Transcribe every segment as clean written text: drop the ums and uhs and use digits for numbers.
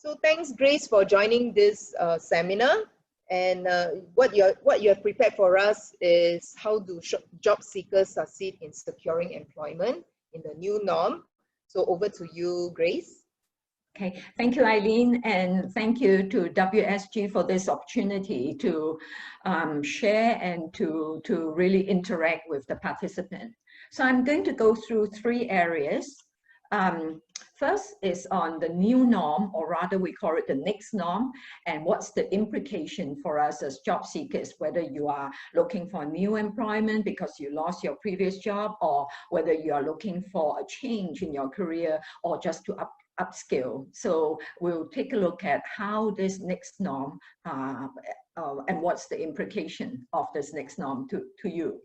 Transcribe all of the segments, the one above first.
So thanks, Grace, for joining this seminar. And what you have prepared for us is how do job seekers succeed in securing employment in the new norm. So over to you, Grace. Okay, thank you, Eileen, and thank you to WSG for this opportunity to share and to really interact with the participants. So I'm going to go through 3 areas. First is on the new norm, or rather we call it the next norm, and what's the implication for us as job seekers, whether you are looking for new employment because you lost your previous job, or whether you are looking for a change in your career or just to upskill. So we'll take a look at how this next norm and what's the implication of this next norm to you.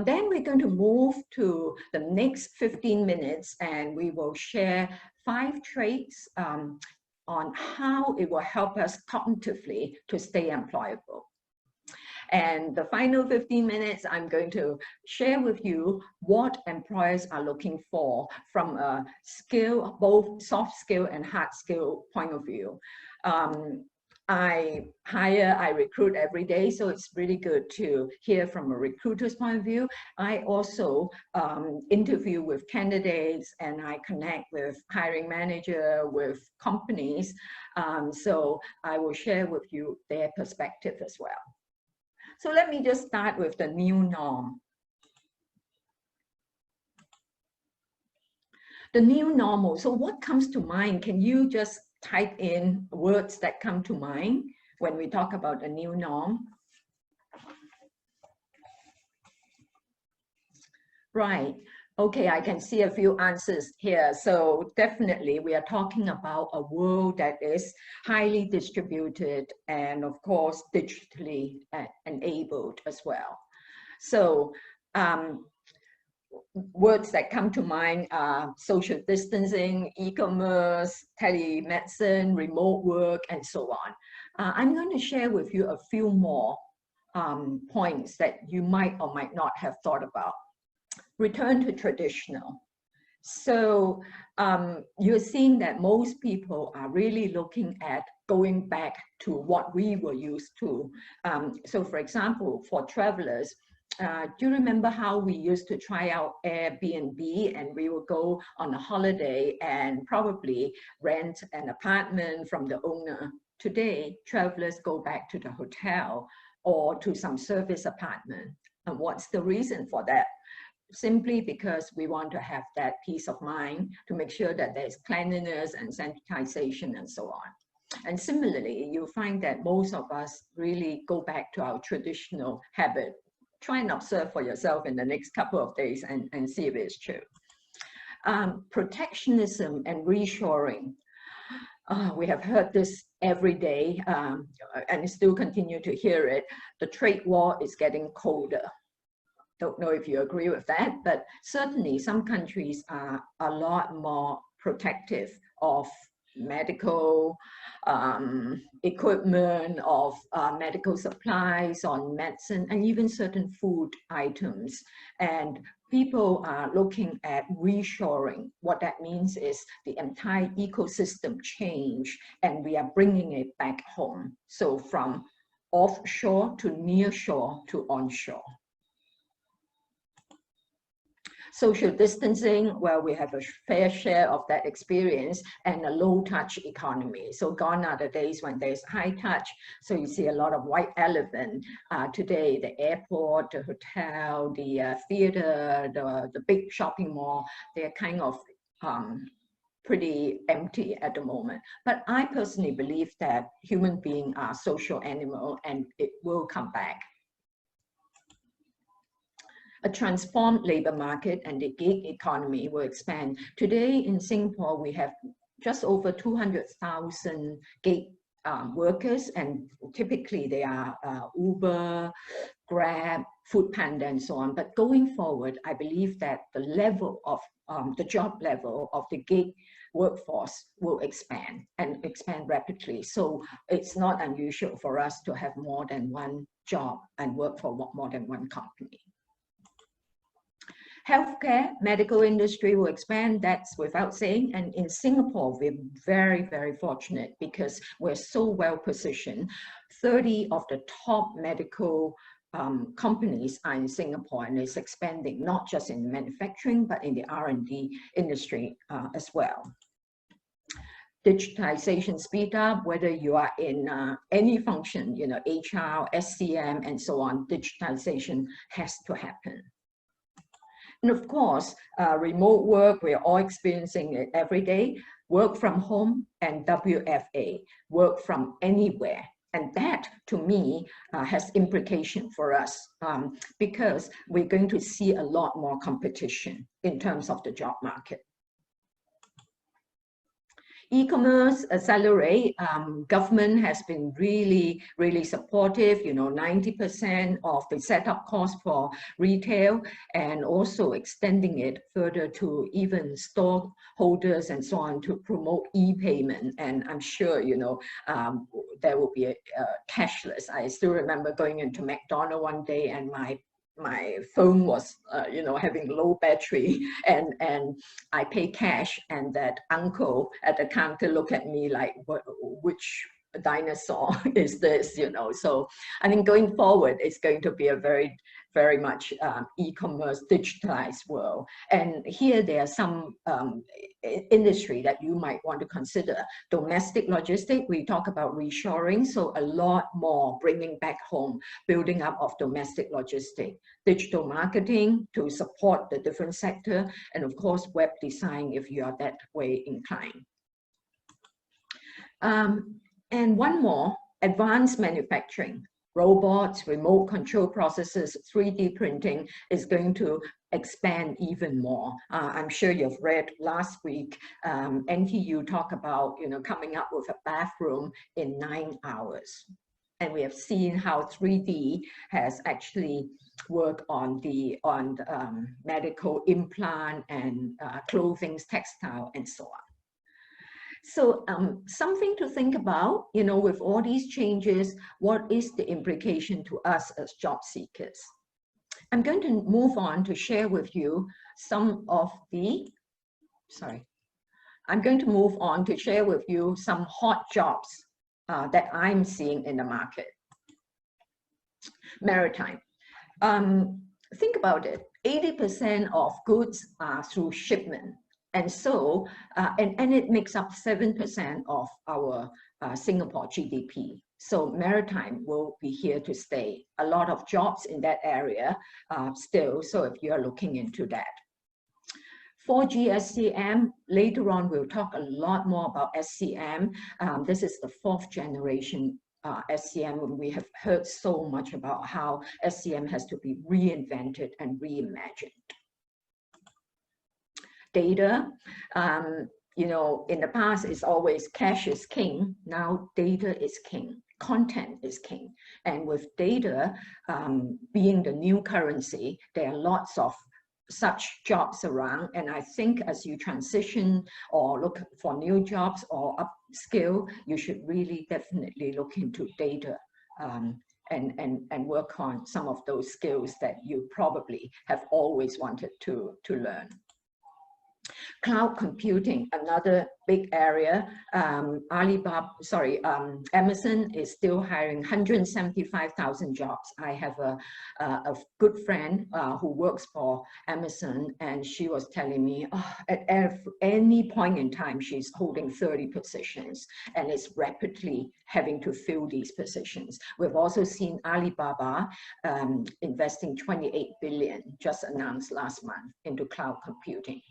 Then we're going to move to the next 15 minutes and we will share 5 traits on how it will help us cognitively to stay employable. And the final 15 minutes, I'm going to share with you what employers are looking for from a skill, both soft skill and hard skill point of view. I recruit every day, so it's really good to hear from a recruiter's point of view. I also interview with candidates and I connect with hiring manager, with companies. So I will share with you their perspective as well. So let me just start with the new norm. The new normal. So what comes to mind? Can you just type in words that come to mind when we talk about the new norm? Right. Okay, I can see a few answers here. So definitely we are talking about a world that is highly distributed and of course digitally enabled as well. So words that come to mind are social distancing, e-commerce, telemedicine, remote work, and so on. I'm going to share with you a few more points that you might or might not have thought about. Return to traditional. So you're seeing that most people are really looking at going back to what we were used to. So for example, for travelers, do you remember how we used to try out Airbnb and we would go on a holiday and probably rent an apartment from the owner? Today, travelers go back to the hotel or to some service apartment. And what's the reason for that? Simply because we want to have that peace of mind to make sure that there's cleanliness and sanitization and so on. And similarly, you'll find that most of us really go back to our traditional habit. Try and observe for yourself in the next couple of days and see if it's true. Protectionism and reshoring. We have heard this every day and still continue to hear it. The trade war is getting colder. Don't know if you agree with that, but certainly some countries are a lot more protective of medical equipment, of medical supplies, on medicine, and even certain food items. And people are looking at reshoring. What that means is the entire ecosystem change, and we are bringing it back home. So from offshore to nearshore to onshore. Social distancing, well, we have a fair share of that experience, and a low-touch economy. So gone are the days when there's high touch. So you see a lot of white elephant. Today, the airport, the hotel, the theater, the big shopping mall, they're kind of pretty empty at the moment. But I personally believe that human beings are social animals and it will come back. A transformed labor market and the gig economy will expand. Today in Singapore, we have just over 200,000 gig workers, and typically they are Uber, Grab, Foodpanda, and so on. But going forward, I believe that the level of the job level of the gig workforce will expand and expand rapidly. So it's not unusual for us to have more than one job and work for more than one company. Healthcare, medical industry will expand, that's without saying. And in Singapore, we're very, very fortunate because we're so well positioned. 30 of the top medical companies are in Singapore, and it's expanding not just in manufacturing, but in the R&D industry as well. Digitization speed up, whether you are in any function, you know, HR, SCM, and so on, digitization has to happen. And of course, remote work, we're all experiencing it every day. Work from home and WFA, work from anywhere. And that, to me, has implication for us because we're going to see a lot more competition in terms of the job market. E-commerce accelerate, government has been really, really supportive, you know, 90% of the setup cost for retail, and also extending it further to even store holders and so on to promote e-payment. And I'm sure, you know, there will be a cashless. I still remember going into McDonald's one day and my phone was, you know, having low battery, and I pay cash, and that uncle at the counter looked at me like, which dinosaur is this, you know? So I think going forward, it's going to be a very, very much e-commerce digitalized world. And here there are some industry that you might want to consider. Domestic logistics, we talk about reshoring, so a lot more bringing back home, building up of domestic logistics, digital marketing to support the different sector, and of course web design if you are that way inclined. And one more, advanced manufacturing. Robots, remote control processes, 3D printing is going to expand even more. I'm sure you've read last week, NTU talk about, you know, coming up with a bathroom in 9 hours. And we have seen how 3D has actually worked on the medical implant and clothing, textile, and so on. So something to think about, you know, with all these changes, what is the implication to us as job seekers? I'm going to move on to share with you some of the, I'm going to move on to share with you some hot jobs that I'm seeing in the market. Maritime. Think about it, 80% of goods are through shipment. And so, and it makes up 7% of our Singapore GDP. So maritime will be here to stay. A lot of jobs in that area still, so if you're looking into that. 4G SCM, later on we'll talk a lot more about SCM. This is the 4th generation SCM, and we have heard so much about how SCM has to be reinvented and reimagined. Data, you know, in the past it's always cash is king, now data is king, content is king. And with data being the new currency, there are lots of such jobs around. And I think as you transition or look for new jobs or upskill, you should really definitely look into data and work on some of those skills that you probably have always wanted to learn. Cloud computing, another big area. Amazon is still hiring 175,000 jobs. I have a good friend who works for Amazon, and she was telling me at any point in time, she's holding 30 positions and is rapidly having to fill these positions. We've also seen Alibaba investing 28 billion, just announced last month, into cloud computing.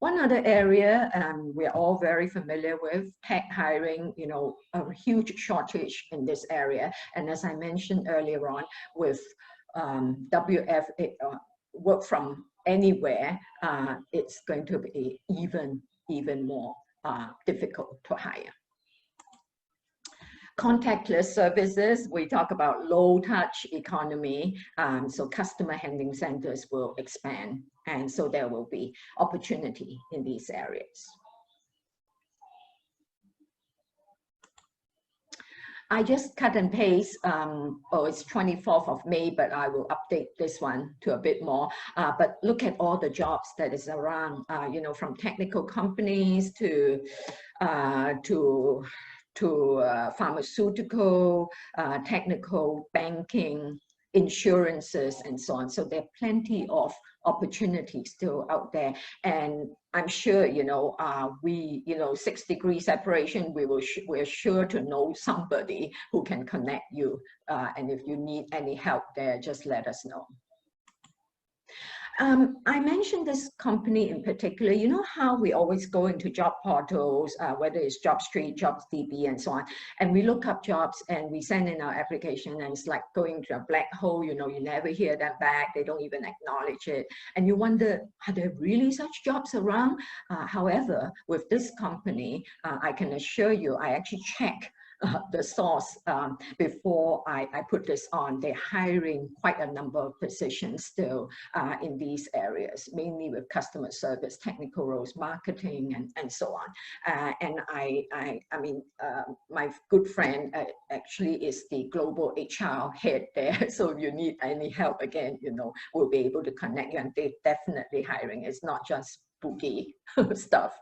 One other area we're all very familiar with, tech hiring, you know, a huge shortage in this area. And as I mentioned earlier on, with WFA, work from anywhere, it's going to be even more difficult to hire. Contactless services, we talk about low touch economy, so customer handling centers will expand, and so there will be opportunity in these areas. I just cut and paste, oh, it's 24th of May, but I will update this one to a bit more. But look at all the jobs that is around, you know, from technical companies to pharmaceutical, technical, banking, insurances, and so on. So there are plenty of opportunities still out there. And I'm sure, you know, 6-degree separation, we're sure to know somebody who can connect you. And if you need any help there, just let us know. I mentioned this company in particular. You know how we always go into job portals, whether it's JobStreet, JobsDB, and so on, and we look up jobs and we send in our application, and it's like going to a black hole. You know, you never hear them back. They don't even acknowledge it, and you wonder, are there really such jobs around? However, with this company, I can assure you, I actually check the source before I put this on. They're hiring quite a number of positions still in these areas, mainly with customer service, technical roles, marketing, and so on. And I mean, my good friend actually is the global HR head there. So if you need any help, again, you know, we'll be able to connect you, and they're definitely hiring. It's not just boogie stuff.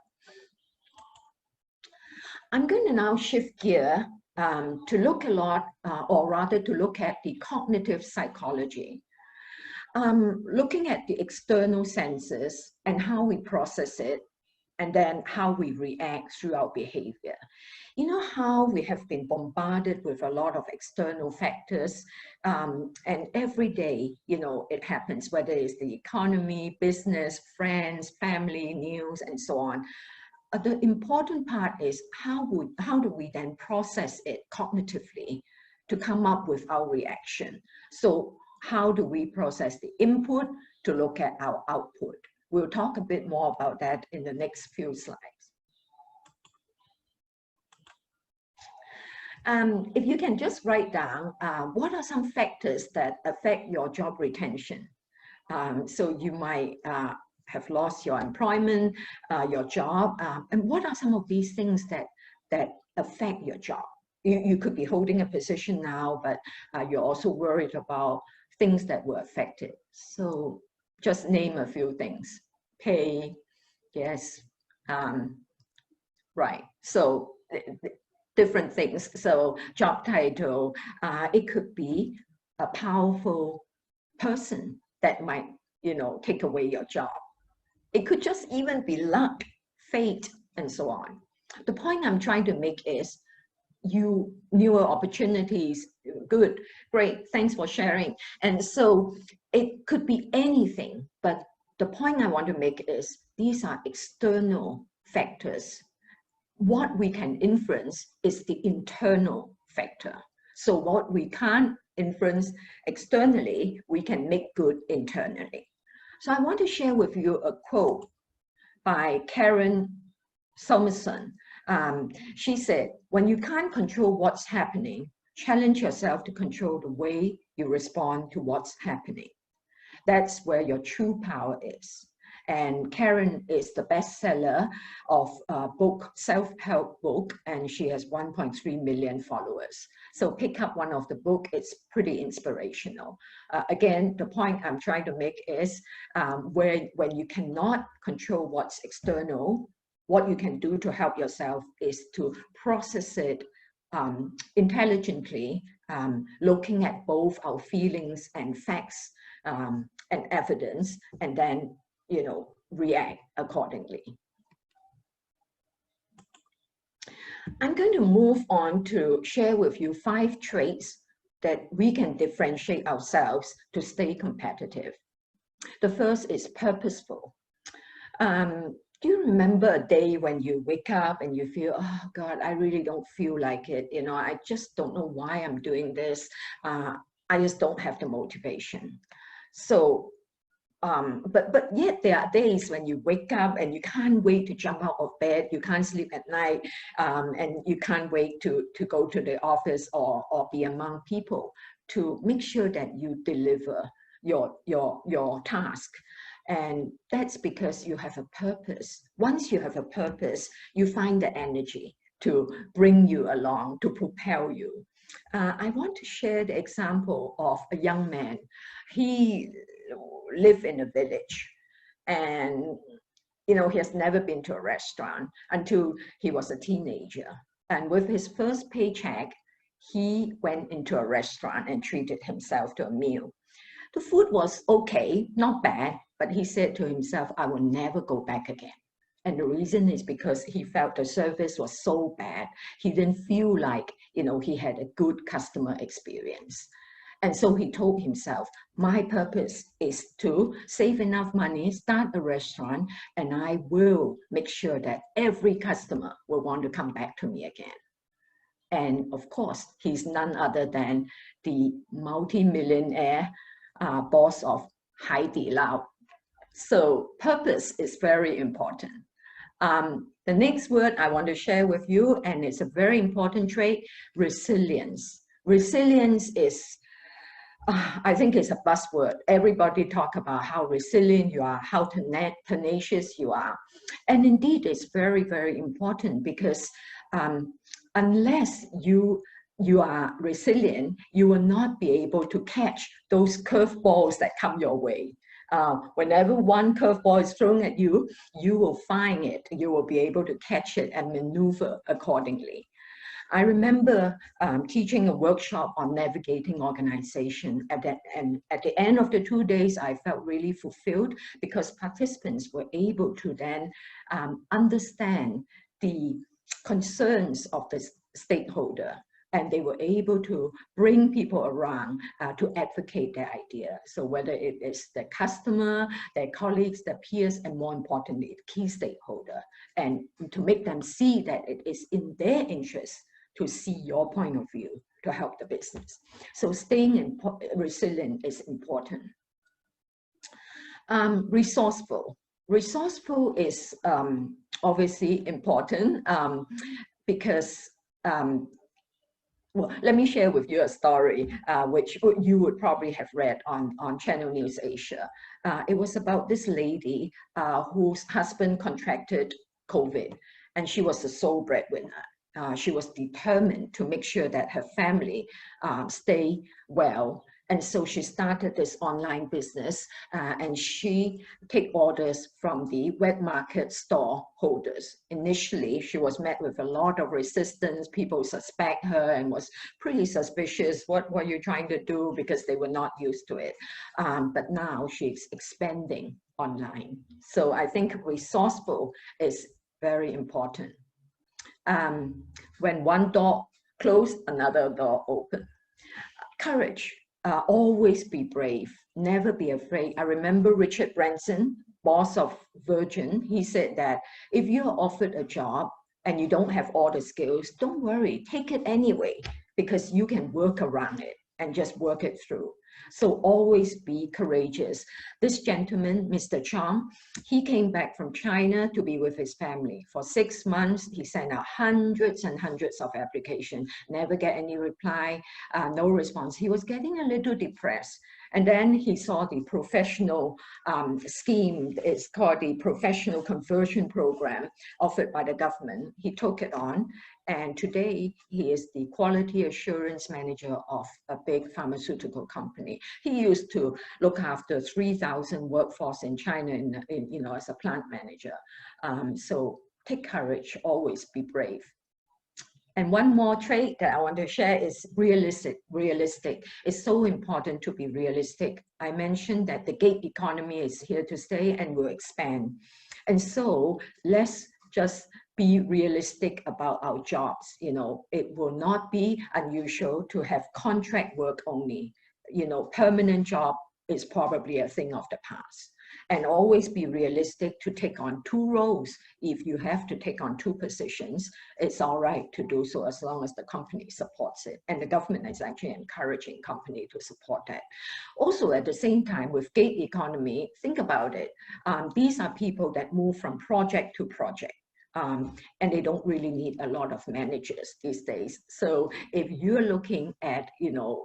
I'm going to now shift gear to look a lot, or rather to look at the cognitive psychology. Looking at the external senses and how we process it, and then how we react through our behavior. You know how we have been bombarded with a lot of external factors, and every day, you know, it happens, whether it's the economy, business, friends, family, news, and so on. The important part is how do we then process it cognitively to come up with our reaction. So how do we process the input to look at our output? We'll talk a bit more about that in the next few slides. If you can just write down, what are some factors that affect your job retention? So you might have lost your employment, your job, and what are some of these things that affect your job? You could be holding a position now, but you're also worried about things that were affected. So just name a few things. Pay, yes, right. So different things. So job title, it could be a powerful person that might, you know, take away your job. It could just even be luck, fate, and so on. The point I'm trying to make is newer opportunities, good, great, thanks for sharing. And so it could be anything, but the point I want to make is these are external factors. What we can influence is the internal factor. So what we can't influence externally, we can make good internally. So I want to share with you a quote by Karen Somerson. She said, when you can't control what's happening, challenge yourself to control the way you respond to what's happening. That's where your true power is. And Karen is the bestseller of a book, self-help book, and she has 1.3 million followers. So pick up one of the book, it's pretty inspirational. Again, the point I'm trying to make is when you cannot control what's external, what you can do to help yourself is to process it intelligently, looking at both our feelings and facts and evidence, and then, you know, react accordingly. I'm going to move on to share with you 5 traits that we can differentiate ourselves to stay competitive. The first is purposeful. Do you remember a day when you wake up and you feel, oh God, I really don't feel like it. You know, I just don't know why I'm doing this. I just don't have the motivation. So, but yet there are days when you wake up and you can't wait to jump out of bed, you can't sleep at night, and you can't wait to go to the office or be among people to make sure that you deliver your task. And that's because you have a purpose. Once you have a purpose, you find the energy to bring you along, to propel you. I want to share the example of a young man. He lived in a village, and he has never been to a restaurant until he was a teenager. And with his first paycheck, he went into a restaurant and treated himself to a meal. The food was okay, not bad, but he said to himself, I will never go back again. And the reason is because he felt the service was so bad. He didn't feel like, he had a good customer experience. And so he told himself, my purpose is to save enough money, start a restaurant, and I will make sure that every customer will want to come back to me again. And of course, he's none other than the multi-millionaire boss of Haidilao. So purpose is very important. The next word I want to share with you, and it's a very important trait, resilience. Resilience is, I think it's a buzzword. Everybody talk about how resilient you are, how tenacious you are. And indeed, it's very, very important because unless you are resilient, you will not be able to catch those curveballs that come your way. Whenever one curveball is thrown at you, you will find it. You will be able to catch it and maneuver accordingly. I remember teaching a workshop on navigating organization. At the end of the 2 days, I felt really fulfilled because participants were able to then understand the concerns of the stakeholder, and they were able to bring people around to advocate their idea. So whether it is the customer, their colleagues, their peers, and more importantly, the key stakeholder, and to make them see that it is in their interest to see your point of view to help the business. So staying resilient is important. Resourceful. Resourceful is obviously important because well, let me share with you a story which you would probably have read on Channel News Asia. It was about this lady whose husband contracted COVID, and she was the sole breadwinner. She was determined to make sure that her family stay well. And so she started this online business and she take orders from the wet market store holders. Initially, she was met with a lot of resistance. People suspect her and was pretty suspicious. What were you trying to do? Because they were not used to it. But now she's expanding online. So I think resourceful is very important. When one door closed, another door opened. Courage. Always be brave, never be afraid. I remember Richard Branson, boss of Virgin, he said that if you're offered a job and you don't have all the skills, don't worry, take it anyway, because you can work around it and just work it through. So always be courageous. This gentleman, Mr. Chong, he came back from China to be with his family. For 6 months, he sent out hundreds and hundreds of applications, never get any reply, no response. He was getting a little depressed. And then he saw the professional scheme. It's called the Professional Conversion Program offered by the government. He took it on. And today, he is the quality assurance manager of a big pharmaceutical company. He used to look after 3,000 workforce in China as a plant manager. So take courage, always be brave. And one more trait that I want to share is realistic. Realistic. It's so important to be realistic. I mentioned that the gig economy is here to stay and will expand. And so let's just be realistic about our jobs. It will not be unusual to have contract work only. Permanent job is probably a thing of the past. And always be realistic to take on 2 roles. If you have to take on 2 positions, it's all right to do so as long as the company supports it. And the government is actually encouraging company to support that. Also, at the same time, with gig economy, think about it. These are people that move from project to project. And they don't really need a lot of managers these days. So if you're looking at,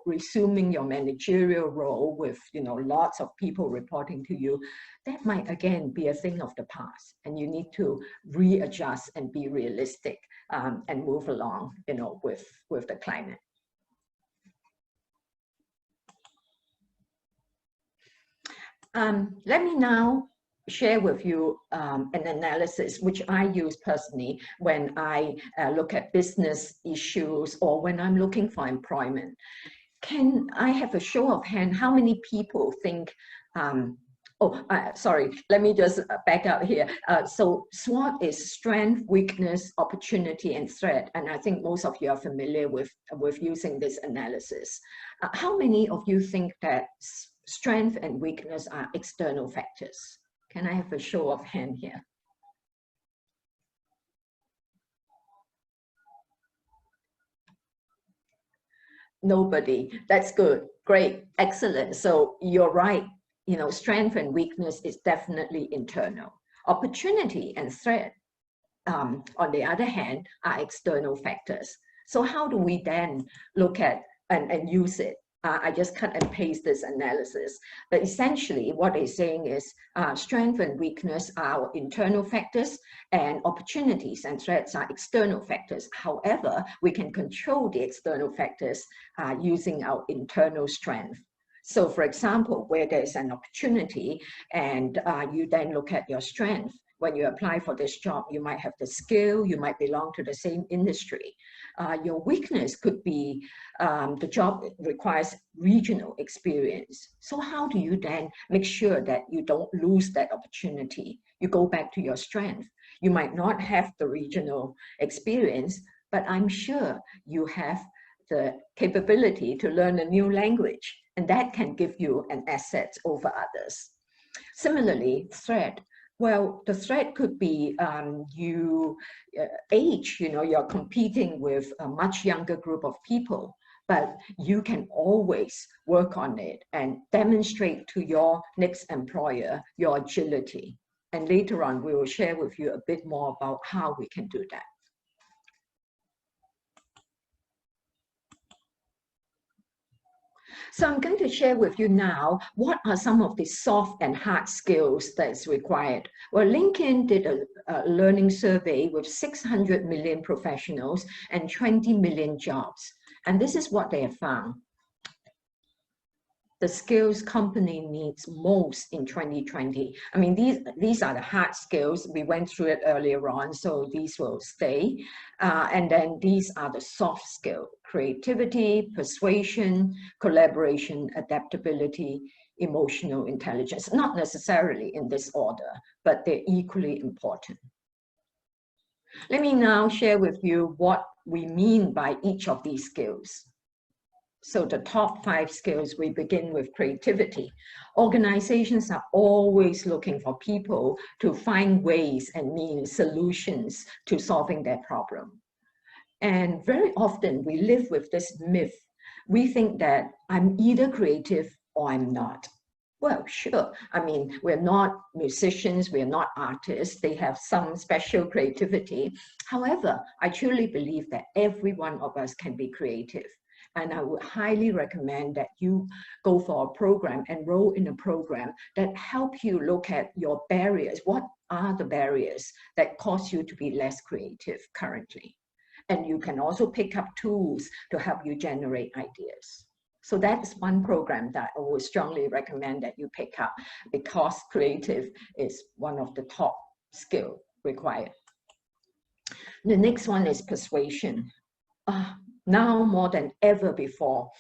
resuming your managerial role with, lots of people reporting to you, that might again be a thing of the past. And you need to readjust and be realistic and move along, with the climate. Let me now share with you an analysis which I use personally when I look at business issues or when I'm looking for employment. Can I have a show of hand? How many people think, sorry, let me just back out here. So SWOT is strength, weakness, opportunity, and threat. And I think most of you are familiar with using this analysis. How many of you think that strength and weakness are external factors? Can I have a show of hand here? Nobody. That's good. Great. Excellent. So you're right. You know, strength and weakness is definitely internal. Opportunity and threat, on the other hand, are external factors. So how do we then look at and use it? I just cut and paste this analysis. But essentially, what they're saying is strength and weakness are internal factors, and opportunities and threats are external factors. However, we can control the external factors using our internal strength. So, for example, where there's an opportunity and you then look at your strength, when you apply for this job, you might have the skill, you might belong to the same industry. Your weakness could be the job requires regional experience. So how do you then make sure that you don't lose that opportunity? You go back to your strength. You might not have the regional experience, but I'm sure you have the capability to learn a new language, and that can give you an asset over others. Similarly, threat. Well, the threat could be age, you know, you're competing with a much younger group of people, but you can always work on it and demonstrate to your next employer your agility. And later on, we will share with you a bit more about how we can do that. So I'm going to share with you now what are some of the soft and hard skills that's required. Well, LinkedIn did a learning survey with 600 million professionals and 20 million jobs. And this is what they have found. The skills company needs most in 2020. I mean, these are the hard skills. We went through it earlier on, so these will stay. And then these are the soft skills: creativity, persuasion, collaboration, adaptability, emotional intelligence. Not necessarily in this order, but they're equally important. Let me now share with you what we mean by each of these skills. So the top 5 skills, we begin with creativity. Organizations are always looking for people to find ways and means, solutions to solving their problem. And very often we live with this myth. We think that I'm either creative or I'm not. Well, sure. I mean, we're not musicians, we're not artists. They have some special creativity. However, I truly believe that every one of us can be creative. And I would highly recommend that you go for a program, enroll in a program that help you look at your barriers. What are the barriers that cause you to be less creative currently? And you can also pick up tools to help you generate ideas. So that's one program that I would strongly recommend that you pick up, because creative is one of the top skills required. The next one is persuasion. Now more than ever before,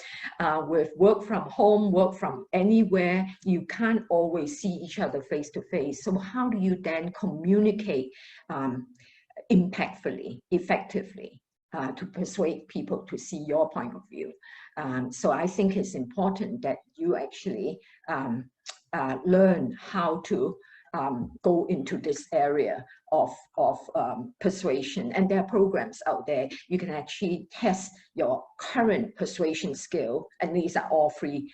with work from home, work from anywhere, you can't always see each other face to face. So how do you then communicate impactfully, effectively, to persuade people to see your point of view? So I think it's important that you actually learn how to go into this area of persuasion. And there are programs out there. You can actually test your current persuasion skill. And these are all free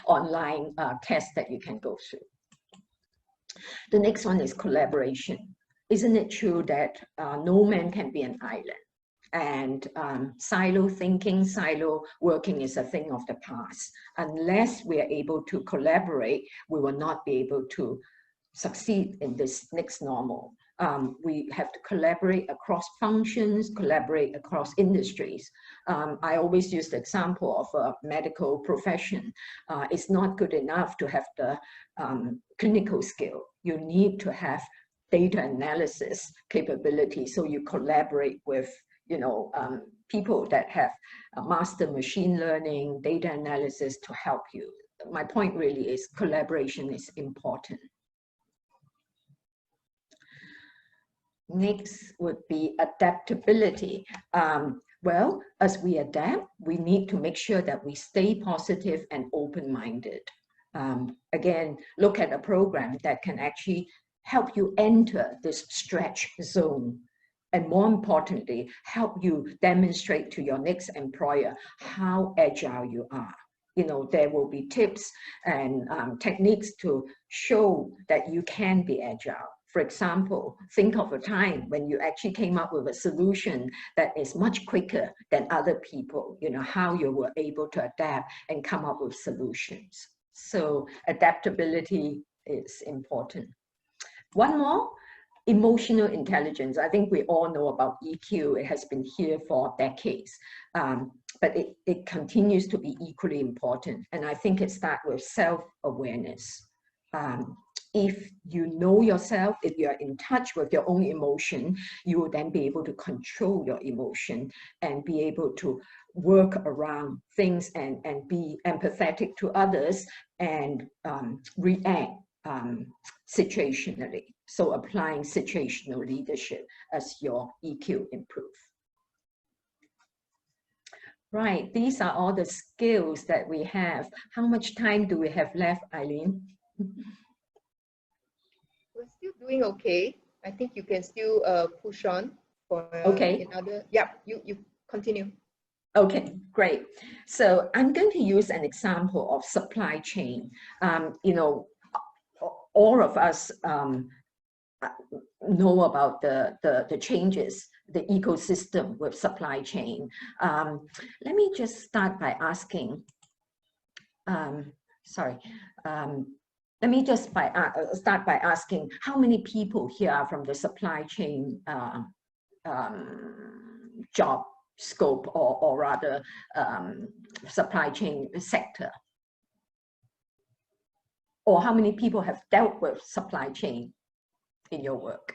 online tests that you can go through. The next one is collaboration. Isn't it true that no man can be an island? And silo thinking, silo working is a thing of the past. Unless we are able to collaborate, we will not be able to succeed in this next normal. we have to collaborate across functions, collaborate across industries. I always use the example of a medical profession. It's not good enough to have the clinical skill. You need to have data analysis capability. So you collaborate with, people that have master machine learning, data analysis to help you. My point really is collaboration is important. Next would be adaptability. Well, as we adapt, we need to make sure that we stay positive and open-minded. Again, look at a program that can actually help you enter this stretch zone. And more importantly, help you demonstrate to your next employer how agile you are. There will be tips and techniques to show that you can be agile. For example, think of a time when you actually came up with a solution that is much quicker than other people, how you were able to adapt and come up with solutions. So adaptability is important. One more, emotional intelligence. I think we all know about EQ. It has been here for decades, but it continues to be equally important. And I think it starts with self-awareness. If you know yourself, if you're in touch with your own emotion, you will then be able to control your emotion and be able to work around things and be empathetic to others and react situationally. So applying situational leadership as your EQ improve. Right, these are all the skills that we have. How much time do we have left, Eileen? We're still doing okay. I think you can still push on for okay. another. Yeah, you continue. Okay, great. So I'm going to use an example of supply chain. All of us know about the changes, the ecosystem with supply chain. Let me just start by asking. Let me just start by asking how many people here are from the supply chain job scope or rather supply chain sector? Or how many people have dealt with supply chain in your work?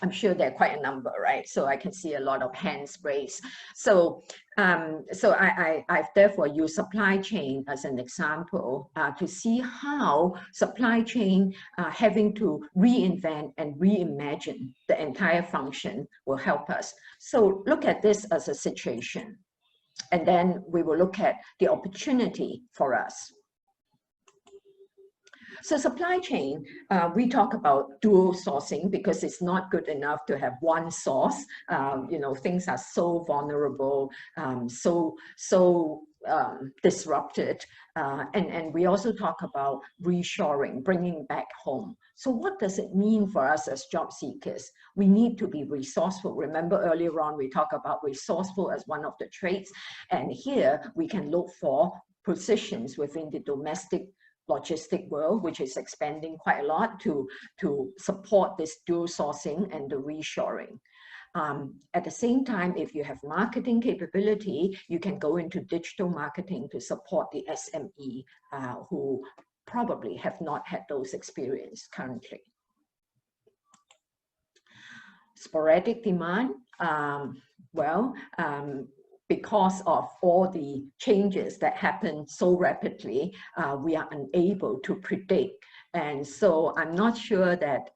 I'm sure there are quite a number, right? So I can see a lot of hands raised. So I've therefore used supply chain as an example to see how supply chain having to reinvent and reimagine the entire function will help us. So look at this as a situation, and then we will look at the opportunity for us. So supply chain, we talk about dual sourcing because it's not good enough to have one source. Things are so vulnerable, so disrupted. And we also talk about reshoring, bringing back home. So what does it mean for us as job seekers? We need to be resourceful. Remember earlier on, we talked about resourceful as one of the traits. And here we can look for positions within the domestic logistic world, which is expanding quite a lot to support this dual sourcing and the reshoring. At the same time, if you have marketing capability, you can go into digital marketing to support the SME who probably have not had those experiences currently. Sporadic demand, because of all the changes that happen so rapidly, we are unable to predict. And so I'm not sure that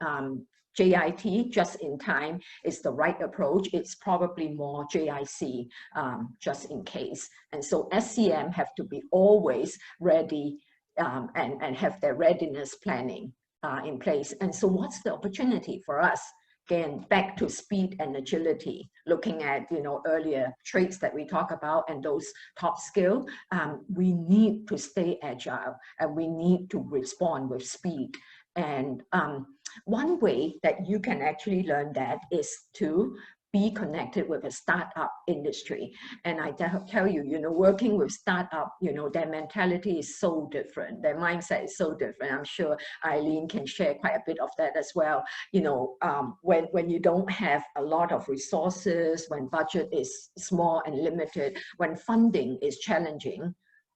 JIT, just in time, is the right approach. It's probably more JIC, just in case. And so SCM have to be always ready and have their readiness planning in place. And so what's the opportunity for us? Again, back to speed and agility, looking at earlier traits that we talk about and those top skills, we need to stay agile and we need to respond with speed. And one way that you can actually learn that is to be connected with a startup industry. And I tell you, you know, working with startup, you know, their mentality is so different. Their mindset is so different. I'm sure Eileen can share quite a bit of that as well. You know, when you don't have a lot of resources, when budget is small and limited, when funding is challenging,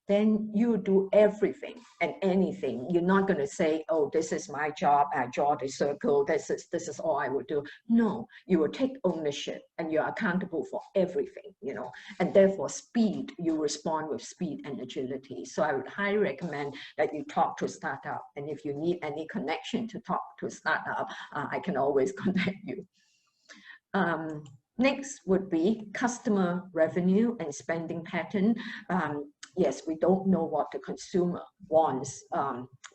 then you do everything and anything. You're not going to say, oh, this is my job, I draw the circle, this is all I would do. No, you will take ownership and you're accountable for everything, you know, and therefore speed, you respond with speed and agility. So I would highly recommend that you talk to a startup, and if you need any connection to talk to a startup, I can always connect you. Next would be customer revenue and spending pattern. Yes, we don't know what the consumer wants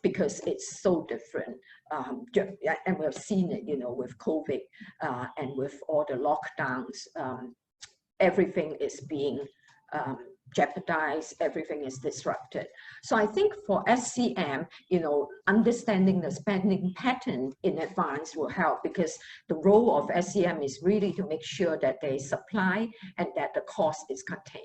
because it's so different. And we've seen it, you know, with COVID and with all the lockdowns. Everything is being jeopardized, everything is disrupted. So I think for SCM, you know, understanding the spending pattern in advance will help, because the role of SCM is really to make sure that there is supply and that the cost is contained.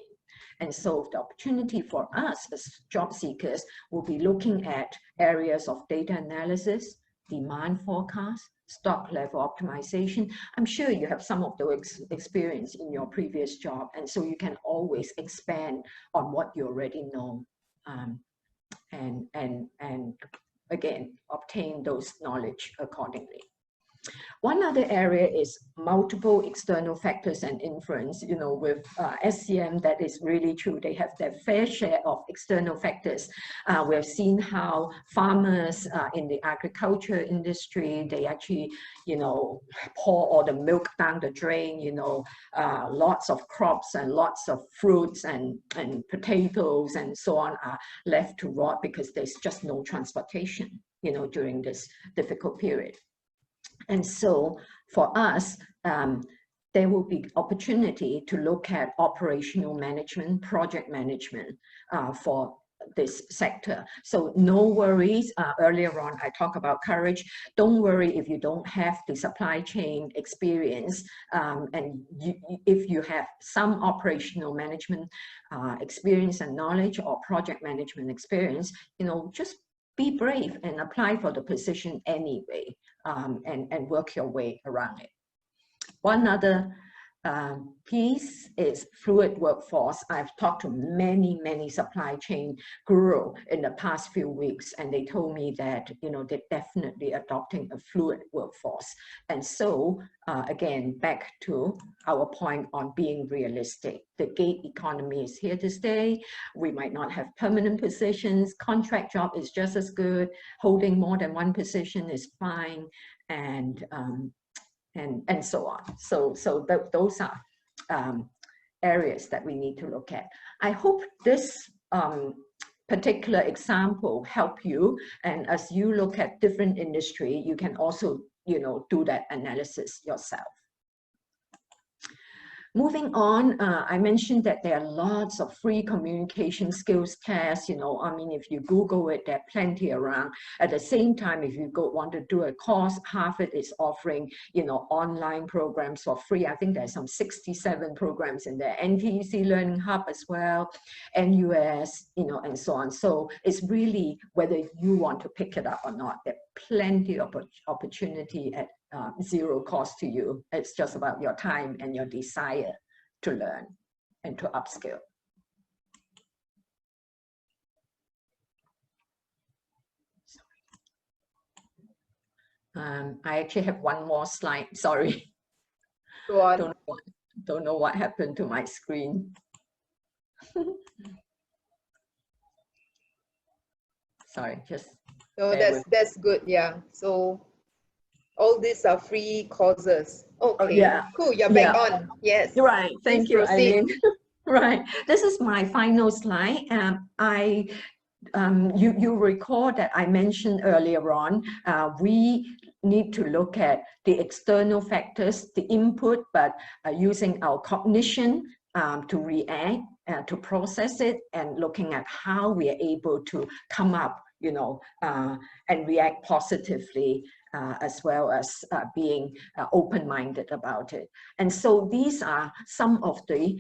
And so the opportunity for us as job seekers will be looking at areas of data analysis, demand forecast, stock level optimization. I'm sure you have some of those experience in your previous job, and so you can always expand on what you already know, and again, obtain those knowledge accordingly. One other area is multiple external factors and influence. You know, with SCM, that is really true. They have their fair share of external factors. We've seen how farmers in the agriculture industry, they actually, you know, pour all the milk down the drain. You know, lots of crops and lots of fruits and potatoes and so on are left to rot because there's just no transportation, you know, during this difficult period. And so for us, there will be opportunity to look at operational management, project management for this sector. So no worries. Earlier on, I talked about courage. Don't worry if you don't have the supply chain experience. If you have some operational management experience and knowledge, or project management experience, you know, just be brave and apply for the position anyway, and work your way around it. One other piece is fluid workforce. I've talked to many supply chain guru in the past few weeks, and they told me that, you know, they're definitely adopting a fluid workforce. And so again, back to our point on being realistic. The gig economy is here to stay. We might not have permanent positions. Contract job is just as good. Holding more than one position is fine, and so on. So those are areas that we need to look at. I hope this particular example help you, and as you look at different industry, you can also, you know, do that analysis yourself. Moving on, I mentioned that there are lots of free communication skills tests. You know, I mean, if you Google it, there are plenty around. At the same time, if you want to do a course, Harvard is offering, you know, online programs for free. I think there's some 67 programs in there. NTEC Learning Hub as well, NUS, you know, and so on. So it's really whether you want to pick it up or not. There are plenty of opportunity at zero cost to you. It's just about your time and your desire to learn and to upskill. I actually have one more slide. Sorry. Go on. Don't know what happened to my screen. Sorry, just. No, that's good. Yeah. So all these are free courses. Okay. Oh, yeah. Cool. You're back on. Yes. Right. Thank you, Eileen. Right. This is my final slide. You recall that I mentioned earlier on, we need to look at the external factors, the input, but using our cognition to react, to process it, and looking at how we are able to come up, you know, and react positively as well as being open-minded about it. And so these are some of the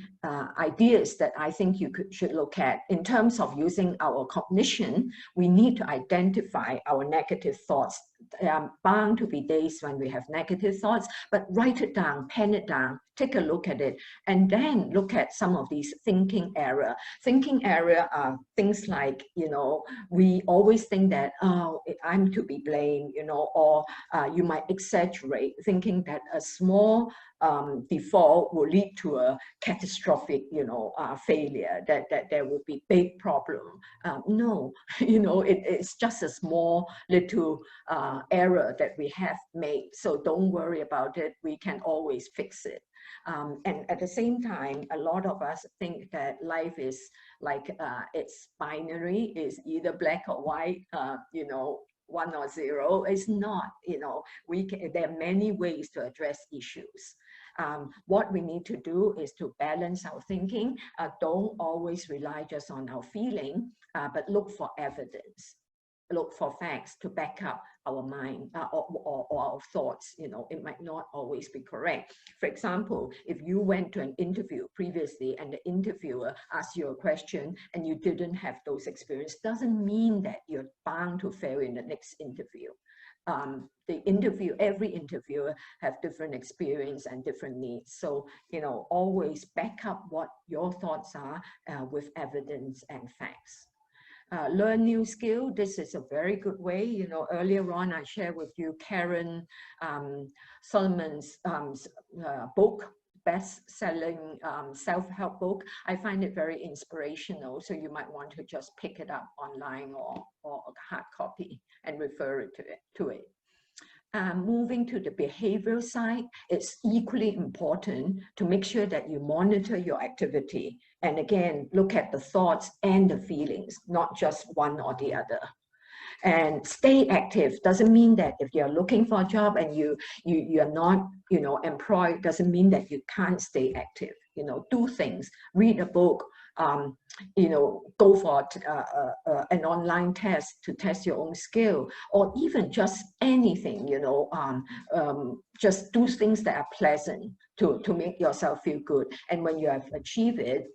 ideas that I think you should look at. In terms of using our cognition, we need to identify our negative thoughts. There are bound to be days when we have negative thoughts, but write it down, pen it down, take a look at it, and then look at some of these thinking error. Thinking error are things like, you know, we always think that, oh, I'm to be blamed, you know, or you might exaggerate, thinking that a small default will lead to a catastrophic, you know, failure, that there will be big problem. No, you know, it's just a small little error that we have made. So don't worry about it. We can always fix it. And at the same time, a lot of us think that life is like it's binary, is either black or white, you know, 1 or 0. It's not, you know, there are many ways to address issues. What we need to do is to balance our thinking. Don't always rely just on our feeling, but look for evidence. Look for facts to back up our mind or our thoughts. You know, it might not always be correct. For example, if you went to an interview previously and the interviewer asked you a question and you didn't have those experiences, doesn't mean that you're bound to fail in the next interview. Every interviewer have different experience and different needs. So, you know, always back up what your thoughts are with evidence and facts. Learn new skill. This is a very good way. You know, earlier on, I shared with you Karen Solomon's book, best-selling self-help book. I find it very inspirational. So you might want to just pick it up online or a hard copy and refer to it. Moving to the behavioral side, it's equally important to make sure that you monitor your activity. And again, look at the thoughts and the feelings, not just one or the other. And stay active doesn't mean that if you're looking for a job and you're not, you know, employed, doesn't mean that you can't stay active. You know, do things, read a book, you know, go for an online test to test your own skill, or even just anything, you know, just do things that are pleasant to make yourself feel good. And when you have achieved it,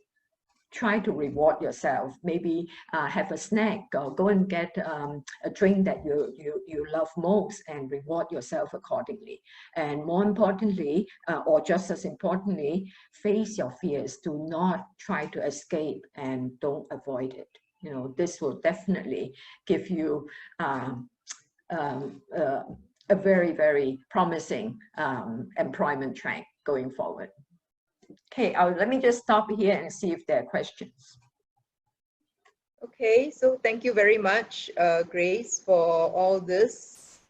try to reward yourself. Maybe have a snack or go and get a drink that you love most and reward yourself accordingly. And more importantly, or just as importantly, face your fears. Do not try to escape and don't avoid it. You know, this will definitely give you a very, very promising employment track going forward. Okay, let me just stop here and see if there are questions. Okay, so thank you very much, Grace, for all this.